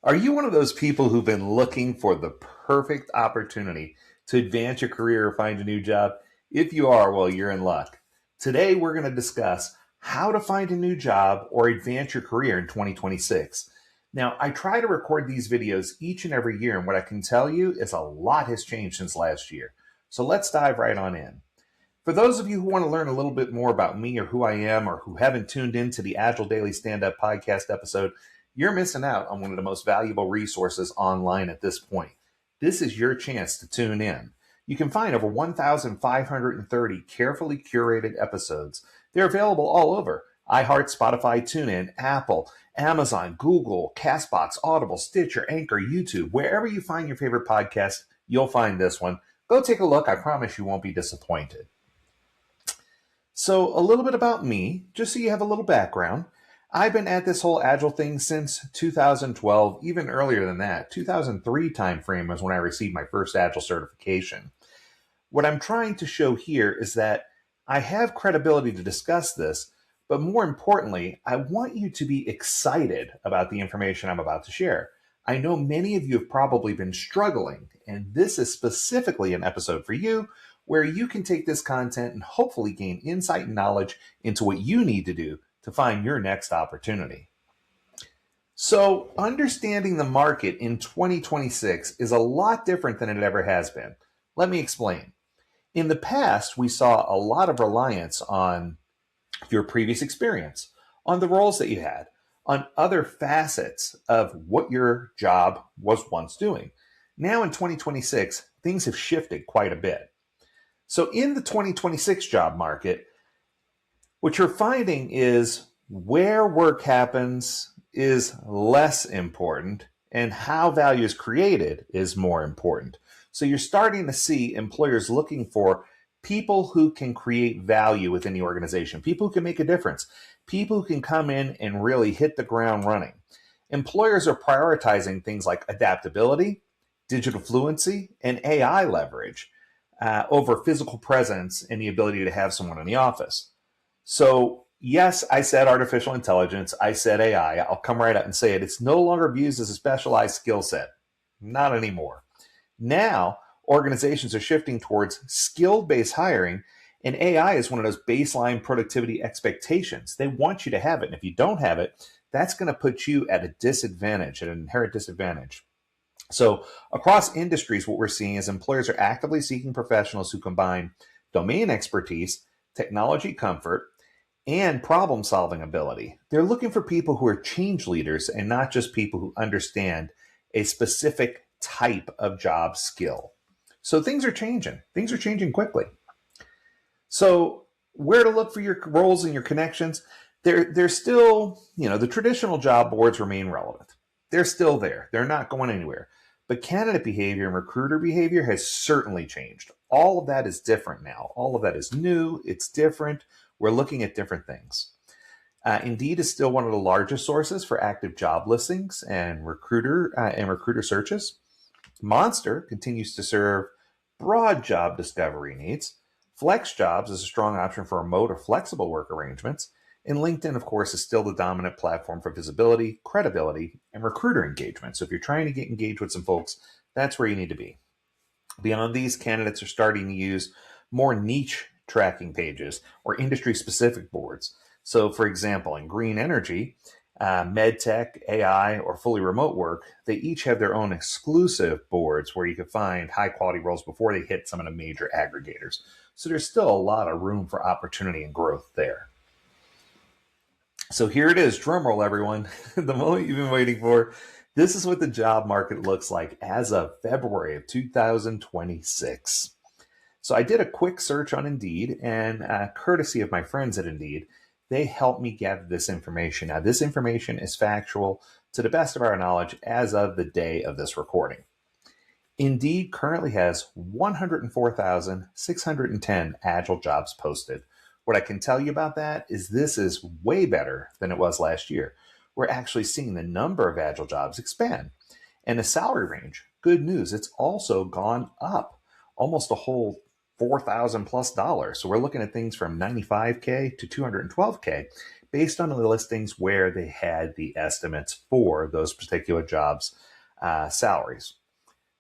Are you one of those people who've been looking for the perfect opportunity to advance your career or find a new job? If you are, well, you're in luck. Today, we're going to discuss how to find a new job or advance your career in 2026. Now, I try to record these videos each and every year, and what I can tell you is a lot has changed since last year. So let's dive right on in. For those of you who want to learn a little bit more about me or who I am, or who haven't tuned into the Agile Daily Stand Up podcast episode, you're missing out on one of the most valuable resources online at this point. This is your chance to tune in. You can find over 1,530 carefully curated episodes. They're available all over iHeart, Spotify, TuneIn, Apple, Amazon, Google, Castbox, Audible, Stitcher, Anchor, YouTube. Wherever you find your favorite podcast, you'll find this one. Go take a look. I promise you won't be disappointed. So a little bit about me, just so you have a little background. I've been at this whole Agile thing since 2012, even earlier than that. 2003 timeframe was when I received my first Agile certification. What I'm trying to show here is that I have credibility to discuss this, but more importantly, I want you to be excited about the information I'm about to share. I know many of you have probably been struggling, and this is specifically an episode for you where you can take this content and hopefully gain insight and knowledge into what you need to do to find your next opportunity. So, understanding the market in 2026 is a lot different than it ever has been. Let me explain. In the past, we saw a lot of reliance on your previous experience, on the roles that you had, on other facets of what your job was once doing. Now in 2026, things have shifted quite a bit. So in the 2026 job market, what you're finding is where work happens is less important and how value is created is more important. So you're starting to see employers looking for people who can create value within the organization, people who can make a difference, people who can come in and really hit the ground running. Employers are prioritizing things like adaptability, digital fluency, and AI leverage over physical presence and the ability to have someone in the office. So yes, I said artificial intelligence. I said AI. I'll come right out and say it. It's no longer viewed as a specialized skill set. Not anymore. Now, organizations are shifting towards skill-based hiring, and AI is one of those baseline productivity expectations. They want you to have it, and if you don't have it, that's going to put you at a disadvantage, at an inherent disadvantage. So across industries, what we're seeing is employers are actively seeking professionals who combine domain expertise, technology comfort, and problem-solving ability. They're looking for people who are change leaders and not just people who understand a specific type of job skill. So things are changing. Things are changing quickly. So where to look for your roles and your connections? They're still, the traditional job boards remain relevant. They're still there. They're not going anywhere. But candidate behavior and recruiter behavior has certainly changed. All of that is different now. All of that is new. It's different. We're looking at different things. Indeed is still one of the largest sources for active job listings and recruiter searches. Monster continues to serve broad job discovery needs. Flex Jobs is a strong option for remote or flexible work arrangements. And LinkedIn, of course, is still the dominant platform for visibility, credibility, and recruiter engagement. So if you're trying to get engaged with some folks, that's where you need to be. Beyond these, candidates are starting to use more niche tracking pages or industry-specific boards. So, for example, in green energy, medtech, AI, or fully remote work, they each have their own exclusive boards where you can find high-quality roles before they hit some of the major aggregators. So there's still a lot of room for opportunity and growth there. So here it is, drum roll everyone, the moment you've been waiting for. This is what the job market looks like as of February of 2026. So I did a quick search on Indeed, and courtesy of my friends at Indeed, they helped me gather this information. Now, this information is factual to the best of our knowledge as of the day of this recording. Indeed currently has 104,610 Agile jobs posted. What I can tell you about that is this is way better than it was last year. We're actually seeing the number of Agile jobs expand. And the salary range, good news, it's also gone up almost a whole $4,000 plus. So we're looking at things from $95K to $212K based on the listings where they had the estimates for those particular jobs' salaries.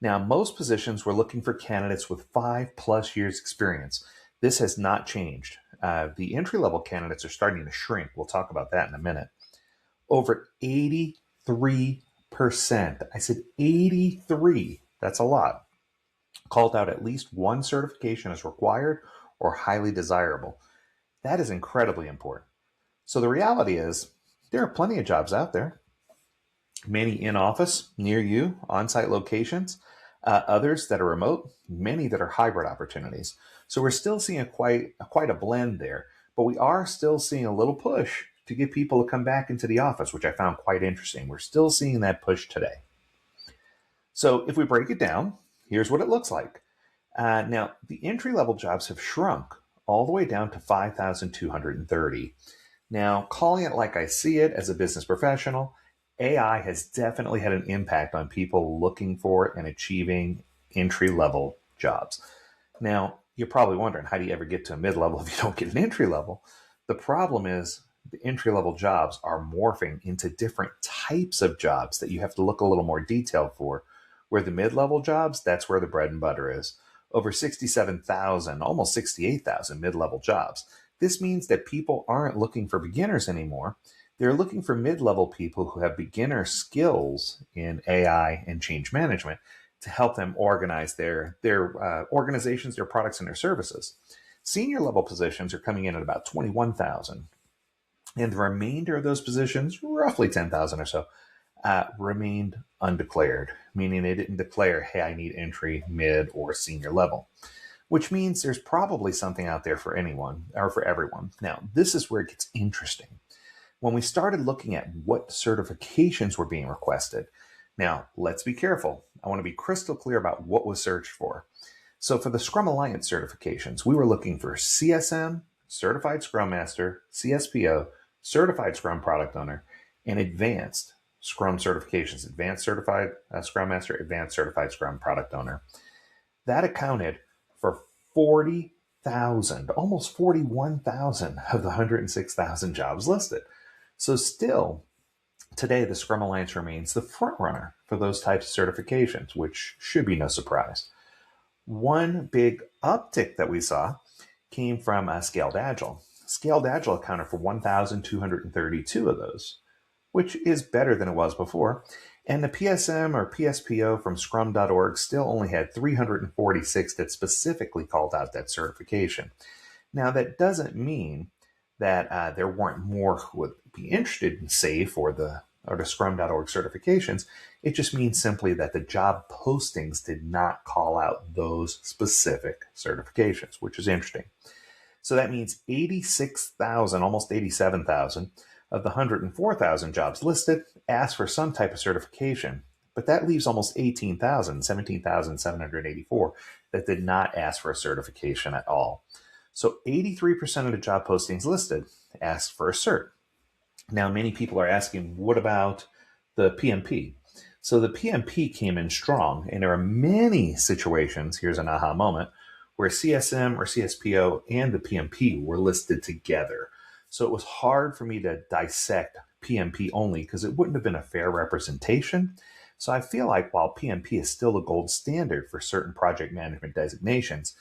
Now, most positions were looking for candidates with 5+ years experience. This has not changed. The entry-level candidates are starting to shrink. We'll talk about that in a minute. Over 83%, I said 83, that's a lot, called out at least one certification as required or highly desirable. That is incredibly important. So the reality is there are plenty of jobs out there, many in office, near you, on-site locations, others that are remote, many that are hybrid opportunities. So we're still seeing quite a blend there, but we are still seeing a little push to get people to come back into the office, which I found quite interesting. We're still seeing that push today. So if we break it down, here's what it looks like. Now, the entry-level jobs have shrunk all the way down to 5,230. Now, calling it like I see it as a business professional, AI has definitely had an impact on people looking for and achieving entry-level jobs. Now, you're probably wondering, how do you ever get to a mid-level if you don't get an entry-level? The problem is the entry-level jobs are morphing into different types of jobs that you have to look a little more detailed for. Where the mid-level jobs, that's where the bread and butter is. Over 67,000, almost 68,000 mid-level jobs. This means that people aren't looking for beginners anymore. They're looking for mid-level people who have beginner skills in AI and change management to help them organize their organizations, their products, and their services. Senior level positions are coming in at about 21,000. And the remainder of those positions, roughly 10,000 or so, remained undeclared, meaning they didn't declare, hey, I need entry, mid, or senior level, which means there's probably something out there for anyone or for everyone. Now, this is where it gets interesting. When we started looking at what certifications were being requested, now let's be careful. I want to be crystal clear about what was searched for. So for the Scrum Alliance certifications, we were looking for CSM, Certified Scrum Master, CSPO, Certified Scrum Product Owner, and Advanced Scrum certifications, Advanced Certified Scrum Master, Advanced Certified Scrum Product Owner. That accounted for 40,000, almost 41,000 of the 106,000 jobs listed. So still, today, the Scrum Alliance remains the front runner for those types of certifications, which should be no surprise. One big uptick that we saw came from Scaled Agile. Scaled Agile accounted for 1,232 of those, which is better than it was before. And the PSM or PSPO from scrum.org still only had 346 that specifically called out that certification. Now, that doesn't mean that there weren't more who would be interested in SAFE or the scrum.org certifications. It just means simply that the job postings did not call out those specific certifications, which is interesting. So that means 86,000, almost 87,000 of the 104,000 jobs listed asked for some type of certification, but that leaves almost 18,000, 17,784 that did not ask for a certification at all. So 83% of the job postings listed asked for a cert. Now, many people are asking, what about the PMP? So the PMP came in strong, and there are many situations, here's an aha moment, where CSM or CSPO and the PMP were listed together. So it was hard for me to dissect PMP only because it wouldn't have been a fair representation. So I feel like while PMP is still the gold standard for certain project management designations,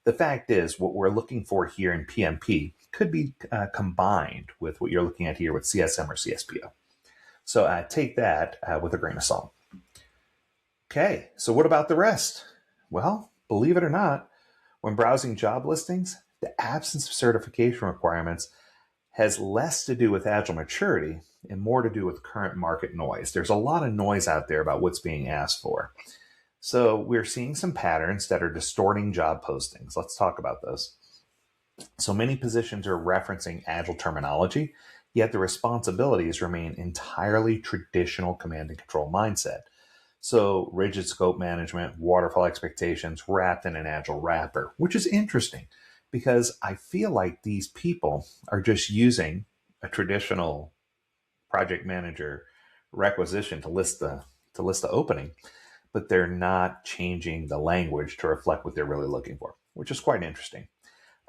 the fact is what we're looking for here in PMP could be combined with what you're looking at here with CSM or CSPO. So take that with a grain of salt. Okay, so what about the rest? Well, believe it or not, when browsing job listings, the absence of certification requirements has less to do with Agile maturity and more to do with current market noise. There's a lot of noise out there about what's being asked for. So we're seeing some patterns that are distorting job postings. Let's talk about those. So many positions are referencing Agile terminology, yet the responsibilities remain entirely traditional command and control mindset. So rigid scope management, waterfall expectations wrapped in an Agile wrapper, which is interesting because I feel like these people are just using a traditional project manager requisition to list the opening, but they're not changing the language to reflect what they're really looking for, which is quite interesting.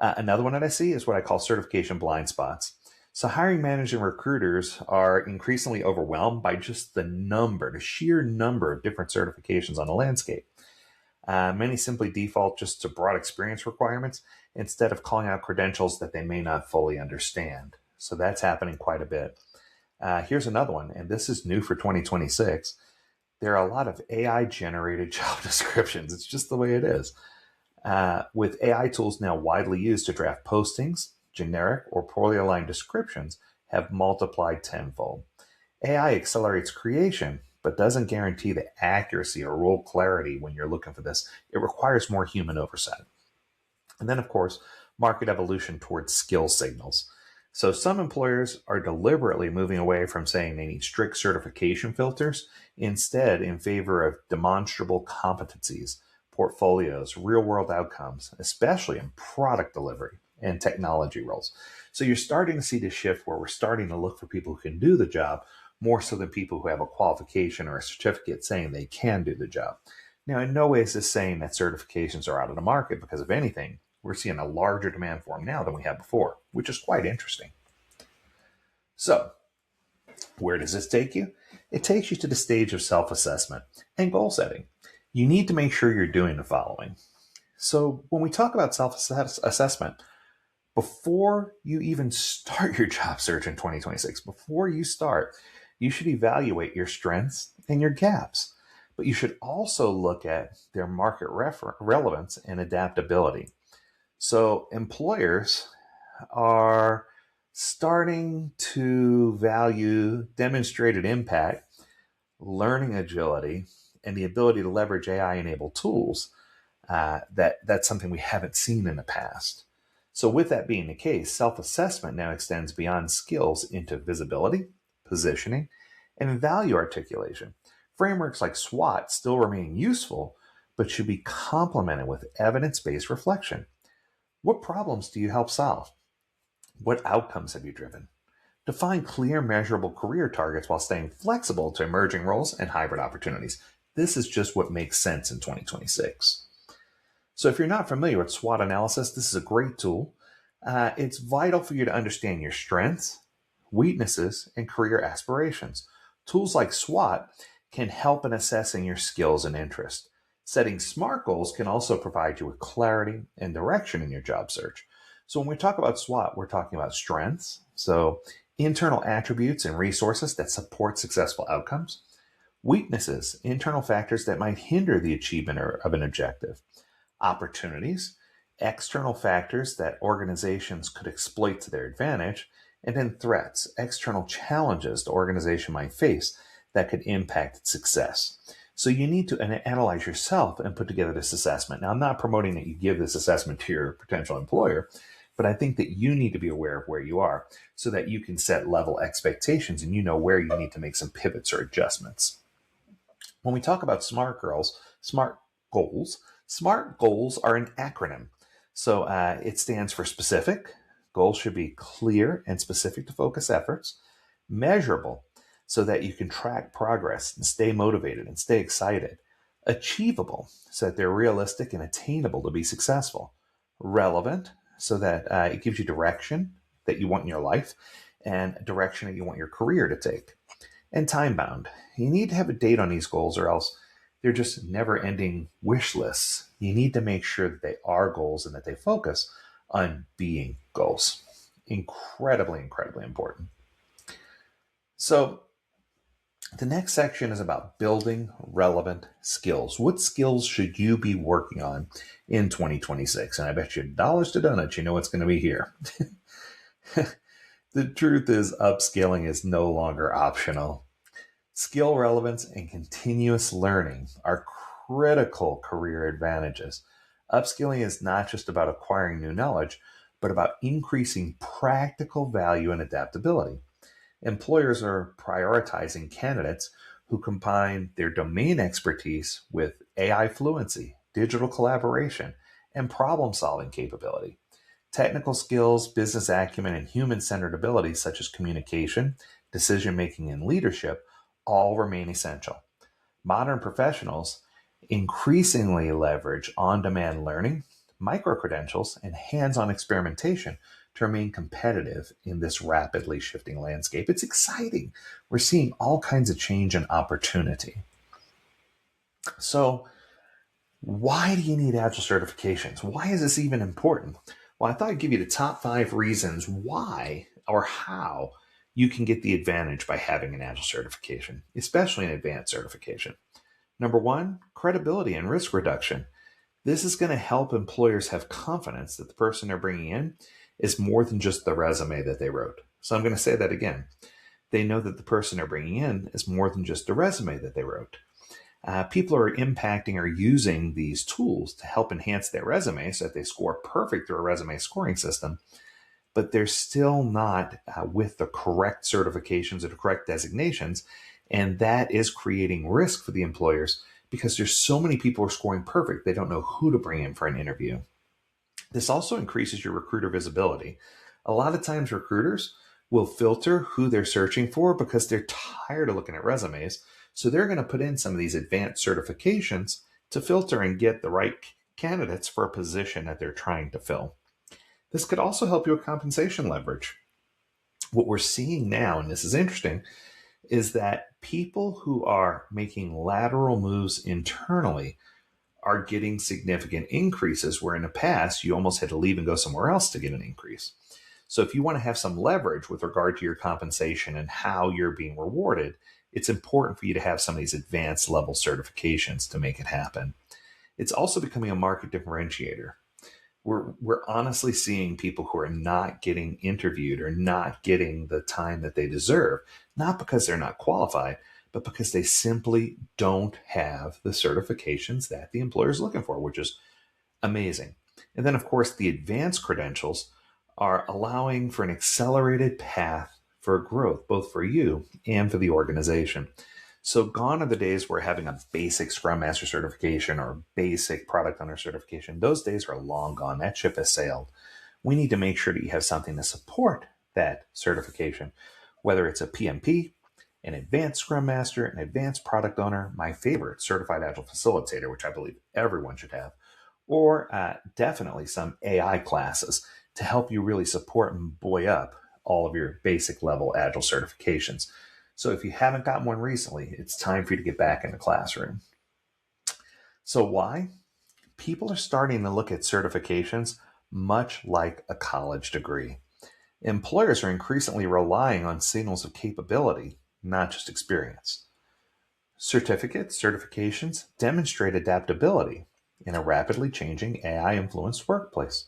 Another one that I see is what I call certification blind spots. So, hiring managers and recruiters are increasingly overwhelmed by just the sheer number of different certifications on the landscape. Many simply default just to broad experience requirements instead of calling out credentials that they may not fully understand. So, that's happening quite a bit. Here's another one, and this is new for 2026. There are a lot of AI generated job descriptions. It's just the way it is. With AI tools now widely used to draft postings, generic or poorly aligned descriptions have multiplied tenfold. AI accelerates creation, but doesn't guarantee the accuracy or role clarity when you're looking for this. It requires more human oversight. And then, of course, market evolution towards skill signals. So, some employers are deliberately moving away from saying they need strict certification filters, instead, in favor of demonstrable competencies, portfolios, real world outcomes, especially in product delivery and technology roles. So, you're starting to see the shift where we're starting to look for people who can do the job more so than people who have a qualification or a certificate saying they can do the job. Now, in no way is this saying that certifications are out of the market, because if anything, we're seeing a larger demand for them now than we had before, which is quite interesting. So, where does this take you? It takes you to the stage of self-assessment and goal setting. You need to make sure you're doing the following. So, when we talk about self-assessment, before you even start your job search in 2026, before you start, you should evaluate your strengths and your gaps. But you should also look at their market relevance and adaptability. So employers are starting to value demonstrated impact, learning agility, and the ability to leverage AI-enabled tools. That's something we haven't seen in the past. So with that being the case, self-assessment now extends beyond skills into visibility, positioning, and value articulation. Frameworks like SWOT still remain useful, but should be complemented with evidence-based reflection. What problems do you help solve? What outcomes have you driven? Define clear, measurable career targets while staying flexible to emerging roles and hybrid opportunities. This is just what makes sense in 2026. So if you're not familiar with SWOT analysis, this is a great tool. It's vital for you to understand your strengths, weaknesses, and career aspirations. Tools like SWOT can help in assessing your skills and interests. Setting SMART goals can also provide you with clarity and direction in your job search. So when we talk about SWOT, we're talking about strengths, so internal attributes and resources that support successful outcomes. Weaknesses, internal factors that might hinder the achievement of an objective. Opportunities, external factors that organizations could exploit to their advantage. And then threats, external challenges the organization might face that could impact its success. So you need to analyze yourself and put together this assessment. Now, I'm not promoting that you give this assessment to your potential employer, but I think that you need to be aware of where you are so that you can set level expectations and you know where you need to make some pivots or adjustments. When we talk about SMART goals, SMART goals are an acronym. So it stands for specific. Goals should be clear and specific to focus efforts. Measurable, so that you can track progress and stay motivated and stay excited. Achievable, so that they're realistic and attainable to be successful. Relevant, so that it gives you direction that you want in your life and direction that you want your career to take. And time bound. You need to have a date on these goals or else they're just never ending wish lists. You need to make sure that they are goals and that they focus on being goals. Incredibly, incredibly important. So the next section is about building relevant skills. What skills should you be working on in 2026? And I bet you dollars to donuts, you know what's going to be here. The truth is, upskilling is no longer optional. Skill relevance and continuous learning are critical career advantages. Upskilling is not just about acquiring new knowledge, but about increasing practical value and adaptability. Employers are prioritizing candidates who combine their domain expertise with AI fluency, digital collaboration, and problem-solving capability. Technical skills, business acumen, and human-centered abilities such as communication, decision-making, and leadership all remain essential. Modern professionals increasingly leverage on-demand learning, micro-credentials, and hands-on experimentation to remain competitive in this rapidly shifting landscape. It's exciting. We're seeing all kinds of change and opportunity. So, why do you need Agile certifications? Why is this even important? Well, I thought I'd give you the top 5 reasons why or how you can get the advantage by having an Agile certification, especially an advanced certification. Number 1, credibility and risk reduction. This is going to help employers have confidence that the person they're bringing in is more than just the resume that they wrote. So I'm going to say that again. They know that the person they're bringing in is more than just the resume that they wrote. People are impacting or using these tools to help enhance their resume so that they score perfect through a resume scoring system, but they're still not with the correct certifications or the correct designations. And that is creating risk for the employers because there's so many people who are scoring perfect, they don't know who to bring in for an interview. This also increases your recruiter visibility. A lot of times recruiters will filter who they're searching for because they're tired of looking at resumes. So they're going to put in some of these advanced certifications to filter and get the right candidates for a position that they're trying to fill. This could also help you with compensation leverage. What we're seeing now, and this is interesting, is that people who are making lateral moves internally are getting significant increases, where in the past you almost had to leave and go somewhere else to get an increase. So if you want to have some leverage with regard to your compensation and how you're being rewarded, it's important for you to have some of these advanced level certifications to make it happen. It's also becoming a market differentiator. We're honestly seeing people who are not getting interviewed or not getting the time that they deserve, not because they're not qualified, but because they simply don't have the certifications that the employer is looking for, which is amazing. And then, of course, the advanced credentials are allowing for an accelerated path for growth, both for you and for the organization. So gone are the days where having a basic Scrum Master certification or basic Product Owner certification. Those days are long gone. That ship has sailed. We need to make sure that you have something to support that certification, whether it's a PMP, an advanced Scrum Master, an advanced Product Owner, my favorite, Certified Agile Facilitator, which I believe everyone should have, or definitely some AI classes to help you really support and buoy up all of your basic level Agile certifications. So if you haven't gotten one recently, it's time for you to get back in the classroom. So why? People are starting to look at certifications much like a college degree. Employers are increasingly relying on signals of capability, not just experience. Certifications demonstrate adaptability in a rapidly changing AI-influenced workplace.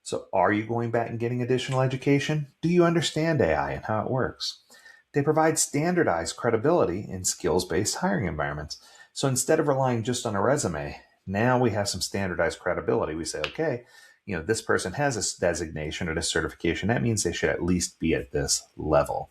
So are you going back and getting additional education? Do you understand AI and how it works? They provide standardized credibility in skills-based hiring environments. So instead of relying just on a resume, now we have some standardized credibility. We say, okay, this person has this designation or this certification. That means they should at least be at this level.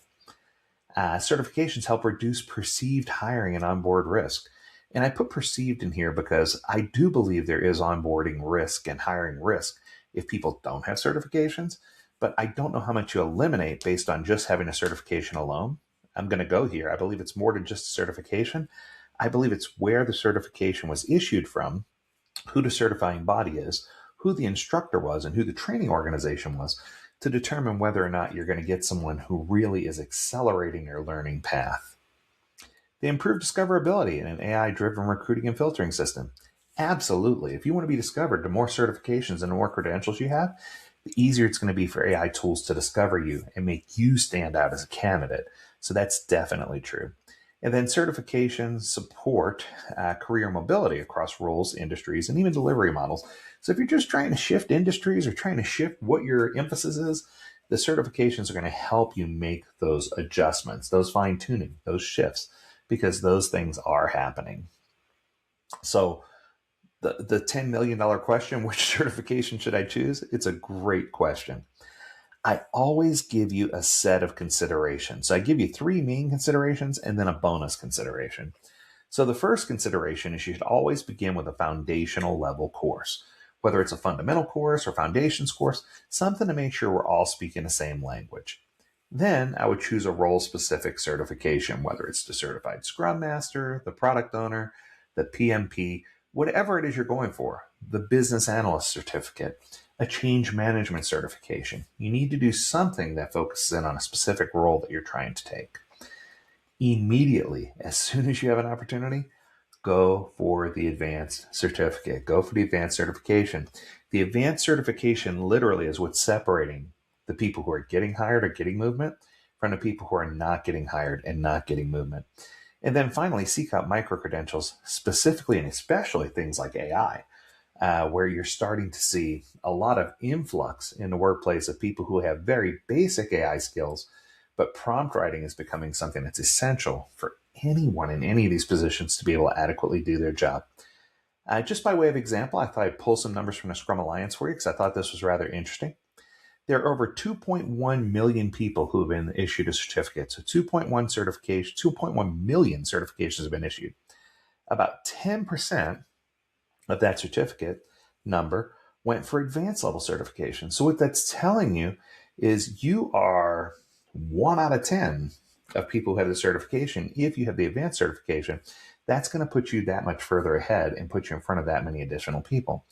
Certifications help reduce perceived hiring and onboard risk. And I put perceived in here because I do believe there is onboarding risk and hiring risk if people don't have certifications, but I don't know how much you eliminate based on just having a certification alone. I'm going to go here. I believe it's more than just a certification. I believe it's where the certification was issued from, who the certifying body is, who the instructor was, and who the training organization was to determine whether or not you're going to get someone who really is accelerating their learning path. They improve discoverability in an AI-driven recruiting and filtering system. Absolutely. If you want to be discovered, the more certifications and the more credentials you have, the easier it's going to be for AI tools to discover you and make you stand out as a candidate. So that's definitely true. And then certifications support career mobility across roles, industries, and even delivery models. So if you're just trying to shift industries or trying to shift what your emphasis is, the certifications are going to help you make those adjustments, those fine-tuning, those shifts, because those things are happening. So the $10 million question, which certification should I choose? It's a great question. I always give you a set of considerations. So I give you 3 main considerations and then a bonus consideration. So the first consideration is you should always begin with a foundational level course, whether it's a fundamental course or foundations course, something to make sure we're all speaking the same language. Then I would choose a role-specific certification, whether it's the Certified Scrum Master, the Product Owner, the PMP, whatever it is you're going for, the Business Analyst Certificate. a change management certification. You need to do something that focuses in on a specific role that you're trying to take. Immediately, as soon as you have an opportunity, go for the advanced certificate. Go for the advanced certification. The advanced certification literally is what's separating the people who are getting hired or getting movement from the people who are not getting hired and not getting movement. And then finally, seek out micro credentials, specifically and especially things like AI, where you're starting to see a lot of influx in the workplace of people who have very basic AI skills, but prompt writing is becoming something that's essential for anyone in any of these positions to be able to adequately do their job. Just by way of example, I thought I'd pull some numbers from the Scrum Alliance for you because I thought this was rather interesting. There are over 2.1 million people who have been issued a certificate. So 2.1 million certifications have been issued. About 10% of that certificate number went for advanced level certification. So what that's telling you is you are 1 out of 10 of people who have the certification. If you have the advanced certification, that's going to put you that much further ahead and put you in front of that many additional people.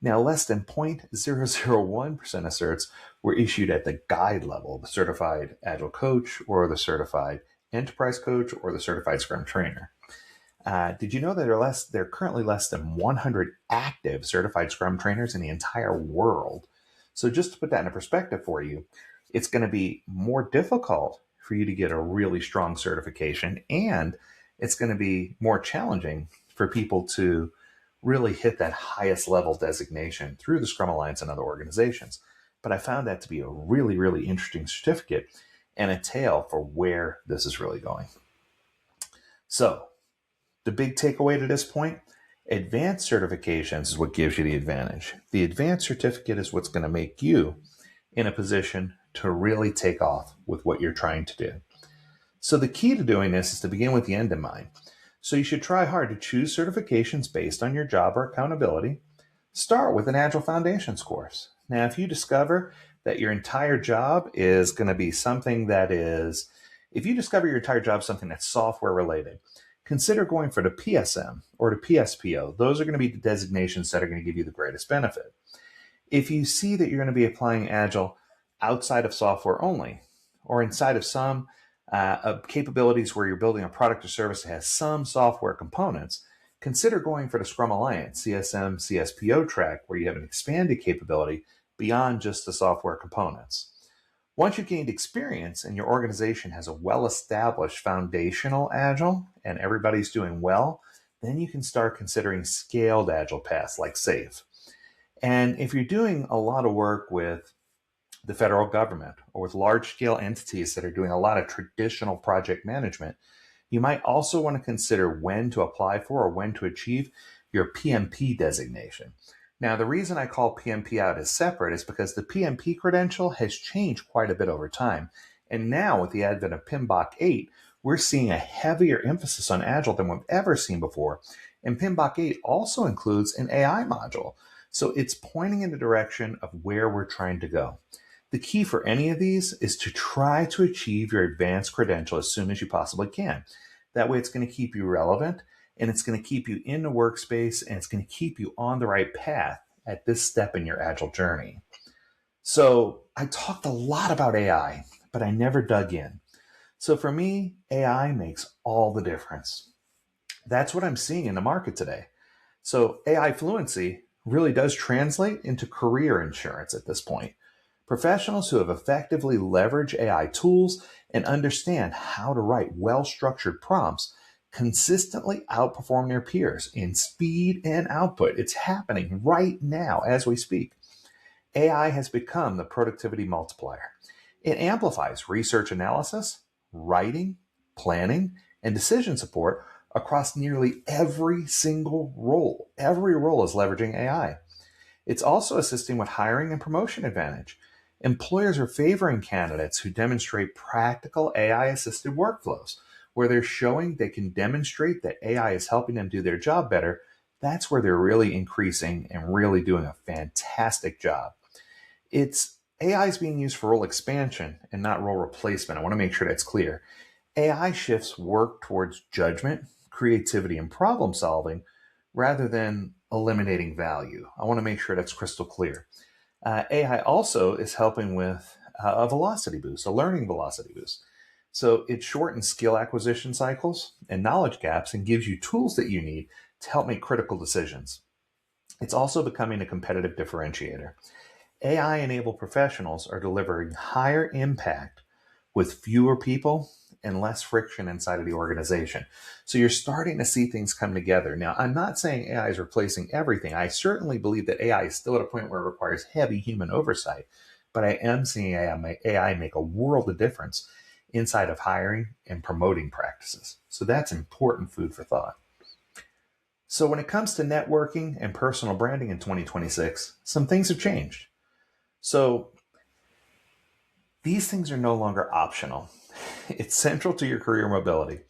Now, less than 0.001% of certs were issued at the guide level, the certified Agile coach or the certified enterprise coach or the certified Scrum trainer. Did you know that there are currently less than 100 active certified Scrum trainers in the entire world? So just to put that in perspective for you, it's going to be more difficult for you to get a really strong certification, and it's going to be more challenging for people to really hit that highest level designation through the Scrum Alliance and other organizations. But I found that to be a really, really interesting certificate and a tale for where this is really going. So the big takeaway to this point, advanced certifications is what gives you the advantage. The advanced certificate is what's going to make you in a position to really take off with what you're trying to do. So the key to doing this is to begin with the end in mind. So you should try hard to choose certifications based on your job or accountability. Start with an Agile Foundations course. Now, if you discover that your entire job is going to be something that is, if you discover your entire job is something that's software related, consider going for the PSM or the PSPO. Those are going to be the designations that are going to give you the greatest benefit. If you see that you're going to be applying Agile outside of software only, or inside of some capabilities where you're building a product or service that has some software components, consider going for the Scrum Alliance, CSM, CSPO track, where you have an expanded capability beyond just the software components. Once you've gained experience and your organization has a well-established foundational Agile and everybody's doing well, then you can start considering scaled Agile paths like SAFe. And if you're doing a lot of work with the federal government or with large-scale entities that are doing a lot of traditional project management, you might also want to consider when to apply for or when to achieve your PMP designation. Now, the reason I call PMP out as separate is because the PMP credential has changed quite a bit over time. And now with the advent of PMBOK 8, we're seeing a heavier emphasis on Agile than we've ever seen before. And PMBOK 8 also includes an AI module. So it's pointing in the direction of where we're trying to go. The key for any of these is to try to achieve your advanced credential as soon as you possibly can. That way it's going to keep you relevant, and it's going to keep you in the workspace, and it's going to keep you on the right path at this step in your Agile journey. So I talked a lot about AI, but I never dug in. So for me, AI makes all the difference. That's what I'm seeing in the market today. So AI fluency really does translate into career insurance at this point. Professionals who have effectively leveraged AI tools and understand how to write well-structured prompts consistently outperform their peers in speed and output. It's happening right now as we speak. AI has become the productivity multiplier. It amplifies research analysis, writing, planning, and decision support across nearly every single role. Every role is leveraging AI. It's also assisting with hiring and promotion advantage. Employers are favoring candidates who demonstrate practical AI-assisted workflows, where they're showing they can demonstrate that AI is helping them do their job better. That's where they're really increasing and really doing a fantastic job. AI is being used for role expansion and not role replacement. I want to make sure that's clear. AI shifts work towards judgment, creativity, and problem solving rather than eliminating value. I want to make sure that's crystal clear. AI also is helping with a velocity boost, a learning velocity boost. So it shortens skill acquisition cycles and knowledge gaps and gives you tools that you need to help make critical decisions. It's also becoming a competitive differentiator. AI enabled professionals are delivering higher impact with fewer people and less friction inside of the organization. So you're starting to see things come together. Now, I'm not saying AI is replacing everything. I certainly believe that AI is still at a point where it requires heavy human oversight, but I am seeing AI make a world of difference inside of hiring and promoting practices. So that's important food for thought. So when it comes to networking and personal branding in 2026, some things have changed. So these things are no longer optional. It's central to your career mobility.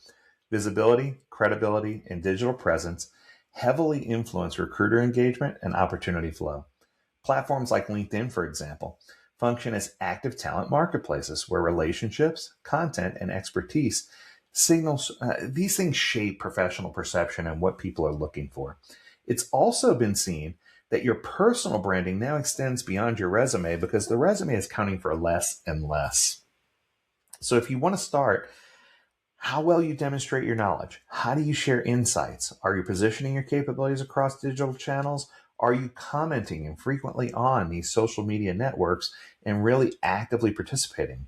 Visibility, credibility, and digital presence heavily influence recruiter engagement and opportunity flow. Platforms like LinkedIn, for example, function as active talent marketplaces where relationships, content, and expertise signals these things shape professional perception and what people are looking for. It's also been seen that your personal branding now extends beyond your resume because the resume is counting for less and less. So if you want to start, how well you demonstrate your knowledge? How do you share insights? Are you positioning your capabilities across digital channels? Are you commenting and frequently on these social media networks and really actively participating?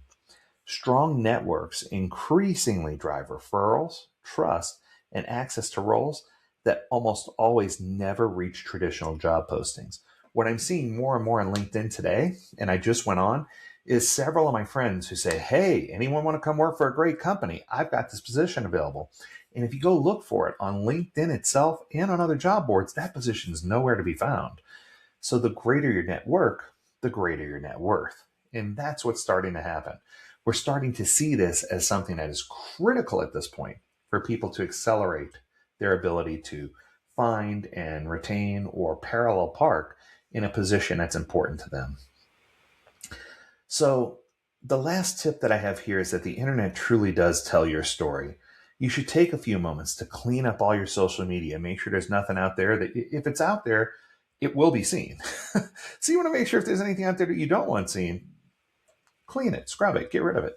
Strong networks increasingly drive referrals, trust, and access to roles that almost always never reach traditional job postings. What I'm seeing more and more on LinkedIn today, and I just went on, is several of my friends who say, hey, anyone want to come work for a great company? I've got this position available. And if you go look for it on LinkedIn itself and on other job boards, that position is nowhere to be found. So the greater your network, the greater your net worth. And that's what's starting to happen. We're starting to see this as something that is critical at this point for people to accelerate their ability to find and retain or parallel park in a position that's important to them. So the last tip that I have here is that the internet truly does tell your story. You should take a few moments to clean up all your social media. Make sure there's nothing out there that if it's out there, it will be seen. So you want to make sure if there's anything out there that you don't want seen, clean it, scrub it, get rid of it.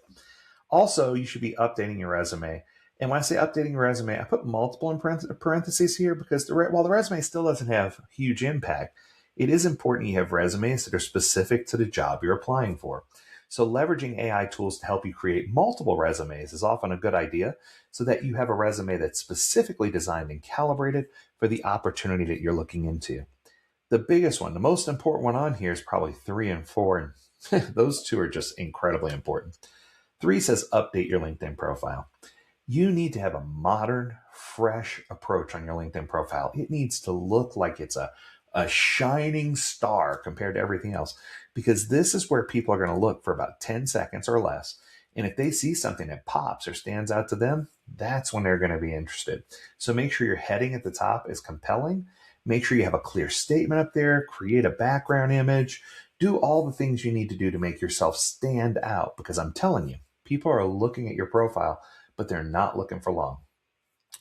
Also, you should be updating your resume. And when I say updating your resume, I put multiple in parentheses here because while the resume still doesn't have huge impact, it is important you have resumes that are specific to the job you're applying for. So leveraging AI tools to help you create multiple resumes is often a good idea so that you have a resume that's specifically designed and calibrated for the opportunity that you're looking into. The biggest one, the most important one on here is probably 3 and 4, and those two are just incredibly important. 3 says update your LinkedIn profile. You need to have a modern, fresh approach on your LinkedIn profile. It needs to look like it's a shining star compared to everything else, because this is where people are going to look for about 10 seconds or less. And if they see something that pops or stands out to them, that's when they're going to be interested. So make sure your heading at the top is compelling. Make sure you have a clear statement up there, create a background image, do all the things you need to do to make yourself stand out, because I'm telling you, people are looking at your profile, but they're not looking for long.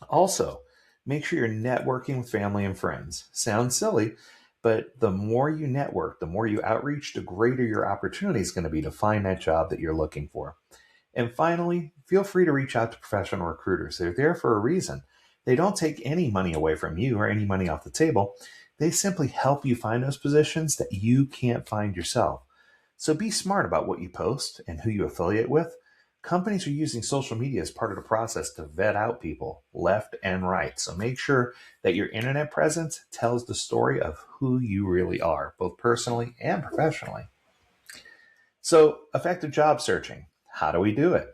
Also, make sure you're networking with family and friends. Sounds silly, but the more you network, the more you outreach, the greater your opportunity is going to be to find that job that you're looking for. And finally, feel free to reach out to professional recruiters. They're there for a reason. They don't take any money away from you or any money off the table. They simply help you find those positions that you can't find yourself. So be smart about what you post and who you affiliate with. Companies are using social media as part of the process to vet out people left and right. So make sure that your internet presence tells the story of who you really are, both personally and professionally. So effective job searching. How do we do it?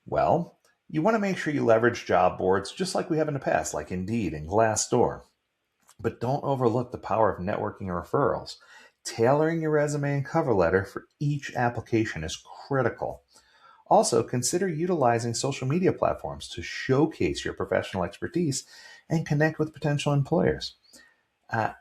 Well, you want to make sure you leverage job boards just like we have in the past, like Indeed and Glassdoor. But don't overlook the power of networking and referrals. Tailoring your resume and cover letter for each application is critical. Also, consider utilizing social media platforms to showcase your professional expertise and connect with potential employers.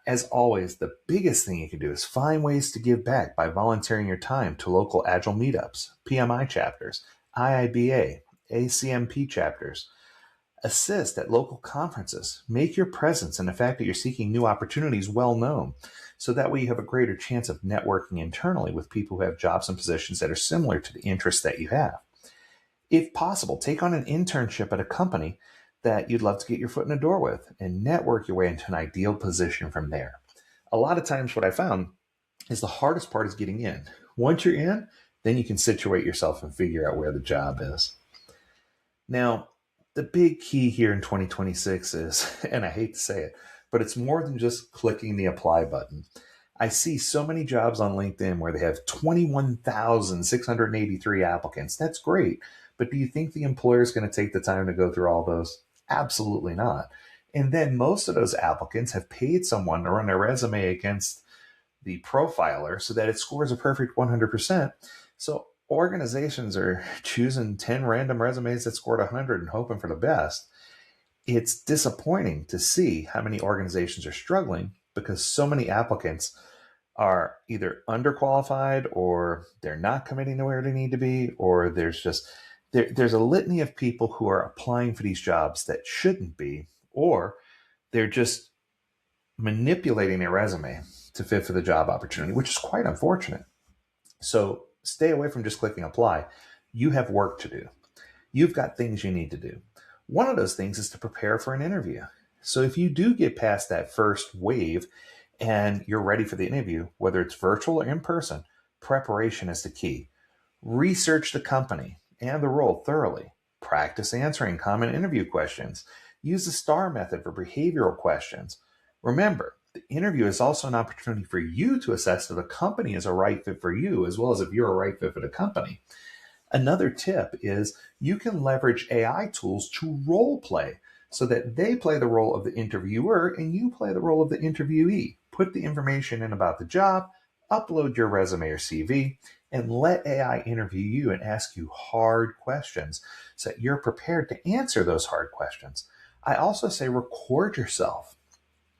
As always, the biggest thing you can do is find ways to give back by volunteering your time to local Agile meetups, PMI chapters, IIBA, ACMP chapters. Assist at local conferences. Make your presence and the fact that you're seeking new opportunities well known. So that way you have a greater chance of networking internally with people who have jobs and positions that are similar to the interests that you have. If possible, take on an internship at a company that you'd love to get your foot in the door with and network your way into an ideal position from there. A lot of times, what I found is the hardest part is getting in. Once you're in, then you can situate yourself and figure out where the job is. Now, the big key here in 2026 is, and I hate to say it, but it's more than just clicking the apply button. I see so many jobs on LinkedIn where they have 21,683 applicants. That's great. But do you think the employer is going to take the time to go through all those? Absolutely not. And then most of those applicants have paid someone to run their resume against the profiler so that it scores a perfect 100%. So organizations are choosing 10 random resumes that scored 100 and hoping for the best. It's disappointing to see how many organizations are struggling because so many applicants are either underqualified or they're not committing to where they need to be, or there's a litany of people who are applying for these jobs that shouldn't be, or they're just manipulating their resume to fit for the job opportunity, which is quite unfortunate. So stay away from just clicking apply. You have work to do. You've got things you need to do. One of those things is to prepare for an interview. So if you do get past that first wave and you're ready for the interview, whether it's virtual or in person, preparation is the key. Research the company and the role thoroughly. Practice answering common interview questions. Use the STAR method for behavioral questions. Remember, the interview is also an opportunity for you to assess if the company is a right fit for you, as well as if you're a right fit for the company. Another tip is you can leverage AI tools to role play so that they play the role of the interviewer and you play the role of the interviewee. Put the information in about the job, upload your resume or CV, and let AI interview you and ask you hard questions so that you're prepared to answer those hard questions. I also say record yourself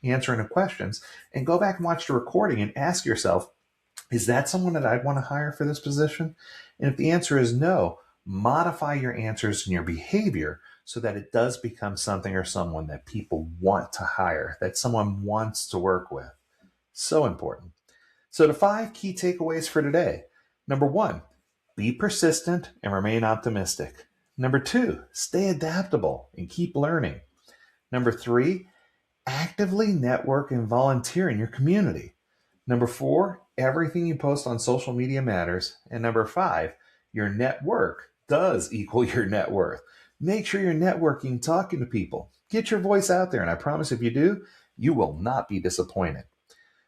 answering the questions and go back and watch the recording and ask yourself, is that someone that I'd want to hire for this position? And if the answer is no, modify your answers and your behavior so that it does become something or someone that people want to hire, that someone wants to work with. So important. So the 5 key takeaways for today. Number 1, be persistent and remain optimistic. Number 2, stay adaptable and keep learning. Number 3, actively network and volunteer in your community. Number 4, everything you post on social media matters. And number 5, your network does equal your net worth. Make sure you're networking, talking to people. Get your voice out there, and I promise if you do, you will not be disappointed.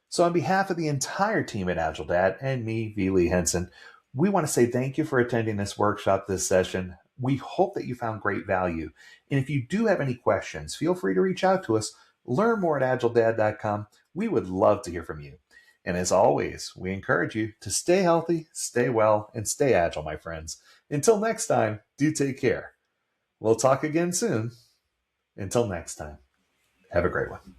So on behalf of the entire team at AgileDad and me, V. Lee Henson, we want to say thank you for attending this workshop, this session. We hope that you found great value. And if you do have any questions, feel free to reach out to us. Learn more at AgileDad.com. We would love to hear from you. And as always, we encourage you to stay healthy, stay well, and stay agile, my friends. Until next time, do take care. We'll talk again soon. Until next time, have a great one.